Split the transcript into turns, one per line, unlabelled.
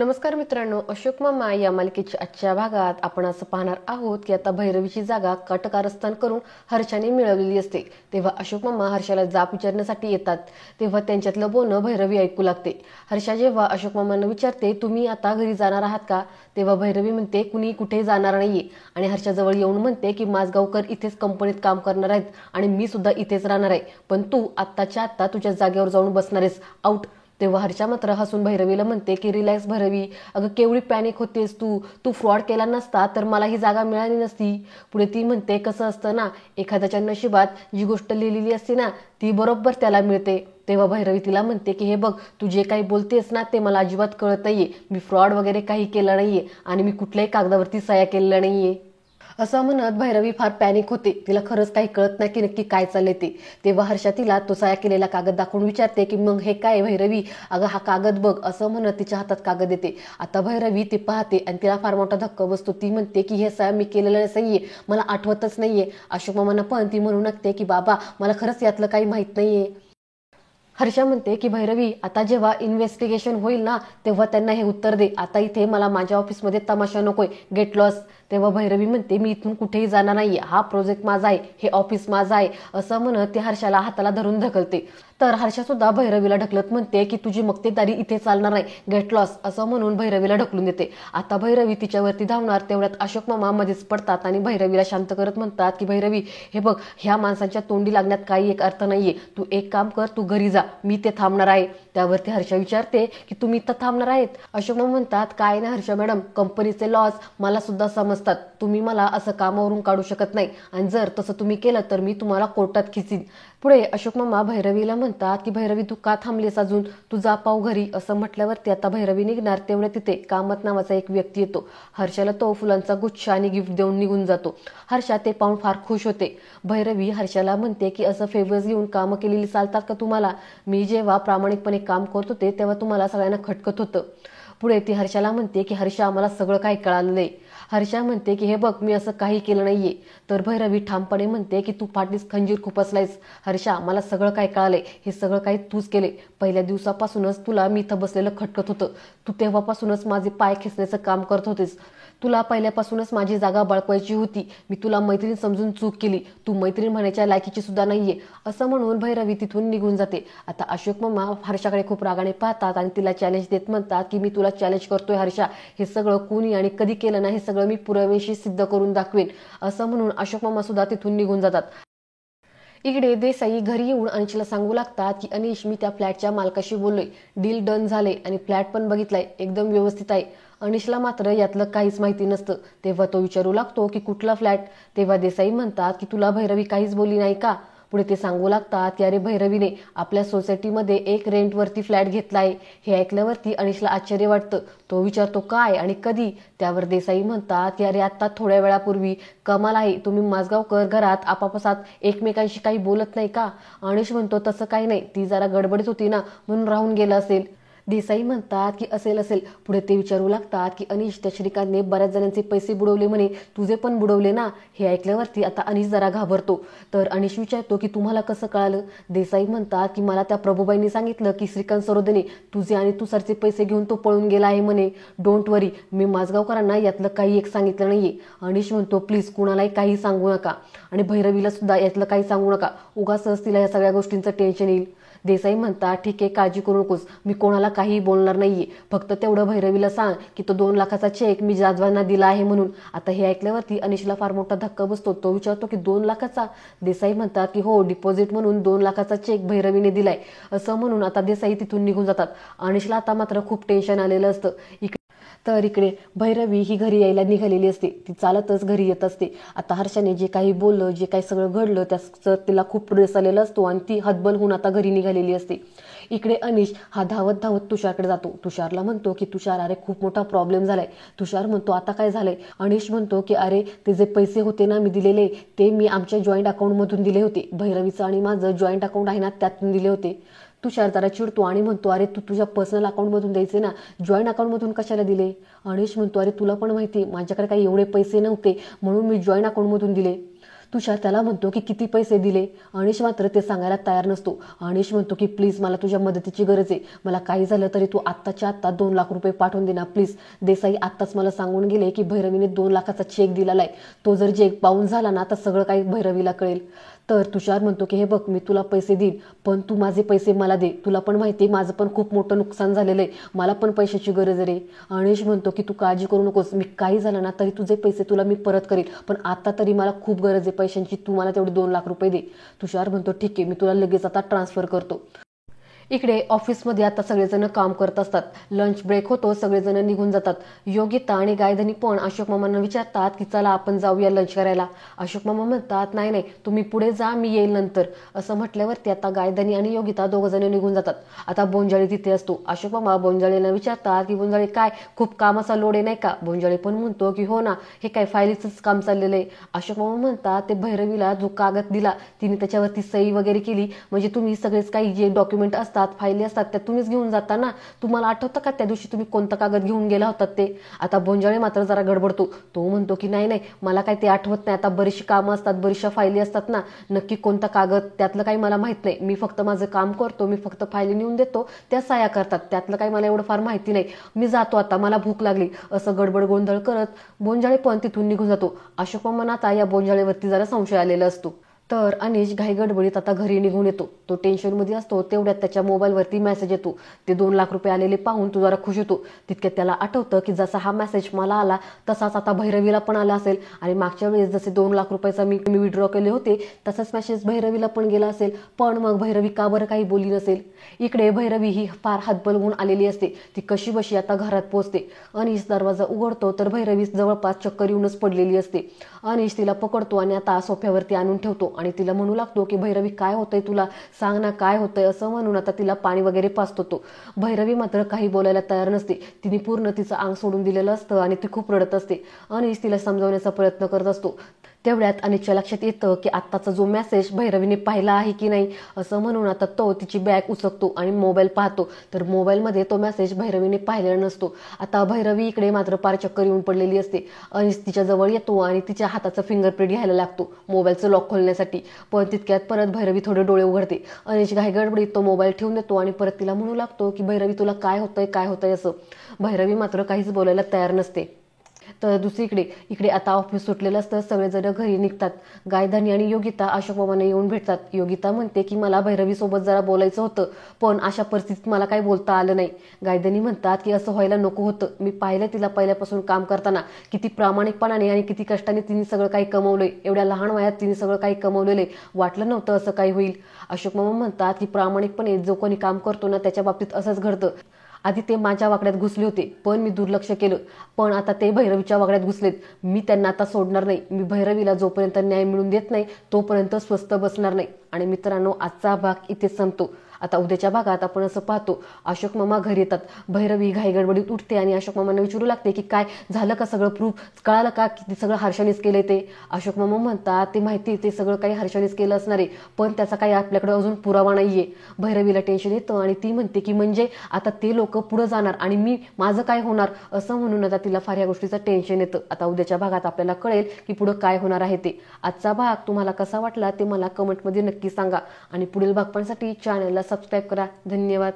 नमस्कार मित्रांनो, अशोक मामा या मालिकेच्या आजच्या भागात आपण असं पाहणार आहोत की आता भैरवीची जागा कटकारस्थान करून हर्षाने मिळवलेली असते. तेव्हा अशोक मामा हर्षाला जाब विचारण्यासाठी येतात. तेव्हा त्यांच्यातलं बोलणं भैरवी ऐकू लागते. हर्षा जेव्हा अशोक मामांना विचारते, तुम्ही आता घरी जाणार आहात का? तेव्हा भैरवी म्हणते, कुणी कुठे जाणार नाहीये. आणि हर्षाजवळ येऊन म्हणते की माझगावकर इथेच कंपनीत काम करणार आहेत आणि मी सुद्धा इथेच राहणार आहे, पण तू आत्ताच्या आत्ता तुझ्या जागेवर जाऊन बसणार आहेस, आउट. तेव्हा हर्षा मात्र हसून भैरवीला म्हणते की रिलॅक्स भैरवी, अगं केवढी पॅनिक होतेस तू तू फ्रॉड केला नसता तर मला ही जागा मिळाली नसती. पुढे ती म्हणते, कसं असतं ना, एखाद्याच्या नशिबात जी गोष्ट लिहिलेली असते ना ती बरोबर त्याला मिळते. तेव्हा भैरवी तिला म्हणते की हे बघ, तू जे काही बोलतेस ना ते मला अजिबात कळत नाहीये. मी फ्रॉड वगैरे काही केलं नाहीये आणि मी कुठल्याही कागदावरती सह्या केलेल्या नाहीये. असं म्हणत भैरवी फार पॅनिक होते. तिला खरंच काही कळत नाही की नक्की काय चाललंय ते. तेव्हा हर्षा तिला तो सह्या केलेला कागद दाखवून विचारते की मग हे काय भैरवी, अगं हा कागद बघ. असं म्हणत तिच्या हातात कागद येते. आता भैरवी ते पाहते आणि तिला फार मोठा धक्का बसतो. ती म्हणते की हे सह्या मी केलेलं नाहीये, मला आठवतच नाहीये. अशोक मामांना पण ती म्हणू लागते की बाबा मला खरंच यातलं काही माहित नाहीये. हर्षा म्हणते की भैरवी, आता जेव्हा इन्व्हेस्टिगेशन होईल ना तेव्हा त्यांना हे उत्तर दे. आता इथे मला माझ्या ऑफिसमध्ये तमाशा नकोय, गेट लॉस. तेव्हा भैरवी म्हणते, मी इथून कुठेही जाणार नाहीये, हा प्रोजेक्ट माझा आहे, हे ऑफिस माझा आहे. असं म्हणत ते हर्षाला हाताला धरून ढकलते. तर हर्षा सुद्धा भैरवीला ढकलत म्हणते की तुझी मक्तेदारी इथे चालणार नाही, गेट लॉस. असं म्हणून भैरवीला ढकलून देते. आता भैरवी तिच्यावरती धावणार तेवढ्यात अशोक मामा मध्येच पडतात आणि भैरवीला शांत करत म्हणतात की भैरवी, हे बघ, ह्या माणसांच्या तोंडी लागण्यात काही एक अर्थ नाहीये. तू एक काम कर, तू घरी जा, मी ते थांबणार आहे. त्यावरती हर्षा विचारते की तुम्ही इथं थांबणार आहेत? अशोक मामा म्हणतात, काय नाही हर्षा मॅडम, कंपनीचे लॉस मला सुद्धा समजतात. तुम्ही मला असं कामावरून काढू शकत नाही आणि जर तसं तुम्ही केलं तर मी तुम्हाला कोर्टात खिचीन. पुढे अशोक मामा भैरवीला म्हणतात की भैरवी, तू का थांबलीस अजून, तू जा पाहू घरी. असं म्हटल्यावरती आता भैरवी निघणार तेवढ्या तिथे कामत नावाचा एक व्यक्ती येतो. हर्षाला तो फुलांचा गुच्छ आणि गिफ्ट देऊन निघून जातो. हर्षा ते पाहून फार खुश होते. भैरवी हर्षाला म्हणते की असं फेवर्स घेऊन कामं केलेली चालतात का तुम्हाला? मी जेव्हा प्रामाणिकपणे काम करत होते तेव्हा तुम्हाला सगळ्यांना खटकत होतं. पुढे ती हर्षाला म्हणते की हर्षा, आम्हाला सगळं काही कळालं. हर्षा म्हणते की हे बघ, मी असं काही केलं नाहीये. तर भैरवी ठामपणे म्हणते की तू पाठीस खंजीर खुपसलायस. हर्षा, मला सगळं काय कळालंय, हे सगळं काही तूच केले. पहिल्या दिवसापासूनच तुला मी इथं बसलेलं खटकत होतं. तू तेव्हापासूनच माझे पाय खेचण्याचं काम करत होतेस. तुला पहिल्यापासूनच माझी जागा बळकवायची होती. मी तुला मैत्रीण समजून चूक केली. तू मैत्रीण म्हणायच्या लायकीची सुद्धा नाहीये. असं म्हणून भैरवी तिथून निघून जाते. आता अशोक मामा हर्षाकडे खूप रागाने पाहतात आणि तिला चॅलेंज देत म्हणतात की मी तुला चॅलेंज करतोय हर्षा, हे सगळं कोणी आणि कधी केलं नाही हे सगळं मी पुराव्याशी सिद्ध करून दाखवेन. असं म्हणून अशोक मामा सुद्धा तिथून निघून जातात. इकडे देसाई घरी येऊन अनिशला सांगू लागतात की अनिश, मी त्या फ्लॅटच्या मालकाशी बोललोय, डील डन झाले आणि फ्लॅट पण बघितलाय, एकदम व्यवस्थित आहे. अनिशला मात्र यातलं काहीच माहिती नसतं. तेव्हा तो विचारू लागतो की कुठला फ्लॅट? तेव्हा देसाई म्हणतात की तुला भैरवी काहीच बोलली नाही का? पुढे ते सांगू लागतात की अरे भैरवीने आपल्या सोसायटीमध्ये एक रेंटवरती फ्लॅट घेतलाय. हे ऐकल्यावरती अनिशला आश्चर्य वाटतं. तो विचारतो काय आणि कधी? त्यावर देसाई म्हणतात की अरे आत्ता थोड्या वेळापूर्वी. कमाल आहे, तुम्ही माझगावकर घरात आपापसात एकमेकांशी काही बोलत नाही का? अनिश म्हणतो, तसं काही नाही, ती जरा गडबडीत होती ना म्हणून राहून गेलं असेल. देसाई म्हणतात की असेल. पुढे ते विचारू लागतात की अनिश, त्या श्रीकांतने बऱ्याच जणांचे पैसे बुडवले म्हणे, तुझे पण बुडवले ना? हे ऐकल्यावरती आता अनिश जरा घाबरतो. तर अनिश विचारतो की तुम्हाला कसं कळालं? देसाई म्हणतात की मला त्या प्रभूबाईंनी सांगितलं की श्रीकांत सरोदेने तुझे आणि तुषारचे पैसे घेऊन तो पळून गेला आहे म्हणे. डोंट वरी, मी माझगावकरांना यातलं काही एक सांगितलं नाहीये. अनिश म्हणतो, प्लीज कुणालाही काही सांगू नका आणि भैरवीला सुद्धा यातलं काही सांगू नका, उगाच तिला या सगळ्या गोष्टींचं टेन्शन येईल. देसाई म्हणतात, ठीक आहे, काळजी करू नकोस, मी कोणाला काहीही बोलणार नाहीये. फक्त तेवढं भैरवीला सांग की तो 2 लाखाचा चेक मी जाधवांना दिला आहे म्हणून. आता हे ऐकल्यावरती अनिशला फार मोठा धक्का बसतो. तो विचारतो की 2 लाखाचा? देसाई म्हणतात की हो, डिपॉझिट म्हणून 2 लाखाचा चेक भैरवीने दिलाय. असं म्हणून आता देसाई तिथून निघून जातात. अनिशला आता मात्र खूप टेन्शन आलेलं असतं. तर इकडे भैरवी ही घरी यायला निघालेली असते. ती चालतच घरी येत असते. आता हर्षाने जे काही बोललं, जे काही सगळं घडलं त्याचं तिला खूप रेस आलेला असतो आणि ती हतबल होऊन आता घरी निघालेली असते. इकडे अनिश हा धावत धावत तुषारकडे जातो. तुषारला म्हणतो की तुषार, अरे खूप मोठा प्रॉब्लेम झालाय. तुषार म्हणतो, आता काय झालंय? अनिश म्हणतो की अरे, ते जे पैसे होते ना मी दिलेले, ते मी आमच्या जॉईंट अकाउंटमधून दिले होते. भैरवीचं आणि माझं जॉईंट अकाउंट आहे ना, त्यातून दिले होते. तुषार जरा चिडतो आणि म्हणतो, अरे तू तुझ्या पर्सनल अकाउंटमधून द्यायचे ना, जॉईंट अकाउंटमधून कशाला दिले? अनिश म्हणतो, अरे तुला पण माहिती माझ्याकडे काही एवढे पैसे नव्हते म्हणून मी जॉईंट अकाउंटमधून दिले. तुषार त्याला म्हणतो की किती पैसे दिले. अनिश मात्र ते सांगायला तयार नसतो. अनिश म्हणतो की प्लीज मला तुझ्या मदतीची गरज आहे, मला काही झालं तरी तू आत्ताच्या आत्ता 2 लाख रुपये पाठवून दे ना प्लीज. देसाई आत्ताच मला सांगून गेले की भैरवीने 2 लाखाचा चेक दिलेला आहे, तो जर चेक बाउन्स झाला ना तर सगळं काही भैरवीला कळेल. तर तुषार म्हणतो की हे बघ मी तुला पैसे देईन, पण तू माझे पैसे मला दे. तुला पण माहिती आहे माझं पण खूप मोठं नुकसान झालेलं आहे, मला पण पैशाची गरज रे. अनिश म्हणतो की तू काळजी करू नकोस, मी काही झालं ना तरी तुझे पैसे तुला मी परत करेल, पण आता तरी मला खूप गरज आहे पैशांची, तू मला तेवढे 2 लाख रुपये दे. तुषार म्हणतो ठीक आहे, मी तुला लगेच आता ट्रान्सफर करतो. इकडे ऑफिसमध्ये आता सगळेजण काम करत असतात. लंच ब्रेक होतो, सगळेजण निघून जातात. योगिता आणि गायधनी पण अशोक मामांना विचारतात की चला आपण जाऊया लंच करायला. अशोक मामा म्हणतात नाही नाही तुम्ही पुढे जा, मी येईल नंतर. असं म्हटल्यावरती आता गायधनी आणि योगिता दोघंजण निघून जातात. आता बोंजाळी तिथे असतो. अशोक मामा बोंजाळीला विचारतात की बोंजाळी काय खूप कामाचा लोड आहे नाही का. बोंजाळी पण म्हणतो की हो ना, हे काय फाईलीचंच काम चाललेलं आहे. अशोक मामा म्हणतात ते भैरवीला जो कागद दिला तिने त्याच्यावरती सही वगैरे केली, म्हणजे तुम्ही सगळेच काही जे डॉक्युमेंट असतात फायली असतात त्या तुम्हीच घेऊन जाता ना. तुम्हाला आठवतं का त्या दिवशी तुम्ही कोणता कागद घेऊन गेला होता ते. आता बोंजाळे मात्र जरा गडबडतो. तो म्हणतो की नाही नाही मला काही ते आठवत नाही, आता बरीचशी कामं असतात, बरीचशा फायली असतात ना, नक्की कोणता कागद त्यातलं काही मला माहित नाही. मी फक्त माझं काम करतो, मी फक्त फायली नेऊन देतो, त्या साया करतात, त्यातलं काही मला एवढं फार माहिती नाही, मी जातो आता, मला भूक लागली. असं गडबड गोंधळ करत बोंजाळे पण तिथून निघून जातो. अशोक मामांना आता या बोंजाळेवरती जरा संशय आलेला असतो. तर अनिश घाई गडबडीत आता घरी निघून येतो. तो टेन्शनमध्ये असतो. तेवढ्यात त्याच्या मोबाईलवरती मेसेज येतो. ते 2 लाख रुपये आलेले पाहून तो जरा खुश होतो. तितक्यात त्याला आठवतं की जसा हा मेसेज मला आला तसाच आता भैरवीला पण आला असेल, आणि मागच्या वेळेस जसे 2 लाख रुपयाचा मी विड्रॉ केले होते तसाच मेसेज भैरवीला पण गेला असेल, पण मग भैरवी का बरं काही बोलली नसेल. इकडे भैरवी ही फार हतबल आलेली असते. ती कशी बशी आता घरात पोहोचते. अनिश दरवाजा उघडतो तर भैरवी जवळपास चक्कर येऊनच पडलेली असते. अनिश तिला पकडतो आणि आता सोफ्यावरती आणून ठेवतो आणि तिला म्हणू लागतो की भैरवी काय होतंय तुला, सांग ना काय होतंय. असं म्हणून आता तिला पाणी वगैरे पाजतो तो. भैरवी मात्र काही बोलायला तयार नसते. तिने पूर्ण तिचं अंग सोडून दिलेलं असतं आणि ती खूप रडत असते. अनिश तिला समजावण्याचा प्रयत्न करत असतो. तेवढ्यात अनिशच्या लक्षात येतं की आत्ताचा जो मेसेज भैरवीने पाहिला आहे की नाही. असं म्हणून आता तो तिची बॅग उचकतो आणि मोबाईल पाहतो, तर मोबाईलमध्ये तो मेसेज भैरवीने पाहिलेला नसतो. आता भैरवी इकडे मात्र पार चक्कर येऊन पडलेली असते. अनिश तिच्या जवळ येतो आणि तिच्या हाताचं फिंगरप्रिंट घ्यायला लागतो मोबाईलचं लॉक खोलण्यासाठी, पण तितक्यात परत भैरवी थोडे डोळे उघडते. अनिश घाईगडबडीत तो मोबाईल ठेवून देतो आणि परत तिला म्हणू लागतो की भैरवी तुला काय होतंय असं. भैरवी मात्र काहीच बोलायला तयार नसते. तर दुसरीकडे इकडे आता ऑफिस सुटलेलं असतं. सगळेजण घरी निघतात. गायधनी आणि योगिता अशोक मामांना येऊन भेटतात. योगिता म्हणते की मला भैरवीसोबत जरा बोलायचं होतं, पण अशा परिस्थितीत मला काही बोलता आलं नाही. गायधनी म्हणतात की असं व्हायला नको होतं, मी पाहिलं तिला पहिल्यापासून काम करताना किती प्रामाणिकपणाने आणि किती कष्टाने तिने सगळं काही कमवलंय. एवढ्या लहान वयात तिने सगळं काही कमवलेलं आहे, वाटलं नव्हतं असं काही होईल. अशोक मामा म्हणतात की प्रामाणिकपणे जो कोणी काम करतो ना त्याच्या बाबतीत असंच घडतं. आधी ते माझ्या वाकड्यात घुसले होते पण मी दुर्लक्ष केलं, पण आता ते भैरवीच्या वाकड्यात घुसलेत, मी त्यांना आता सोडणार नाही. मी भैरवीला जोपर्यंत न्याय मिळून देत नाही तोपर्यंत स्वस्थ बसणार नाही. आणि मित्रांनो, आजचा भाग इथेच संपतो. आता उद्याच्या भागात आपण असं पाहतो, अशोक मामा घरी येतात. भैरवी घाई गडबडीत उठते आणि अशोक मामांना विचारू लागते की काय झालं का, सगळं प्रूफ कळालं का, की सगळं हर्षानेच केलंय ते. अशोक मामा म्हणतात ते माहिती ते सगळं काही हर्षानेच केलं असणार आहे, पण त्याचा काही आपल्याकडे अजून पुरावा नाहीये. भैरवीला टेन्शन येतं आणि ती म्हणते की म्हणजे आता ते लोक पुढे जाणार आणि माझं काय होणार. असं म्हणून आता तिला फार या गोष्टीचं टेन्शन येतं. आता उद्याच्या भागात आपल्याला कळेल की पुढे काय होणार आहे ते. आजचा भाग तुम्हाला कसा वाटला ते मला कमेंटमध्ये नक्की सांगा आणि पुढील भाग पाहण्यासाठी चॅनलला सबस्क्राईब करा. धन्यवाद.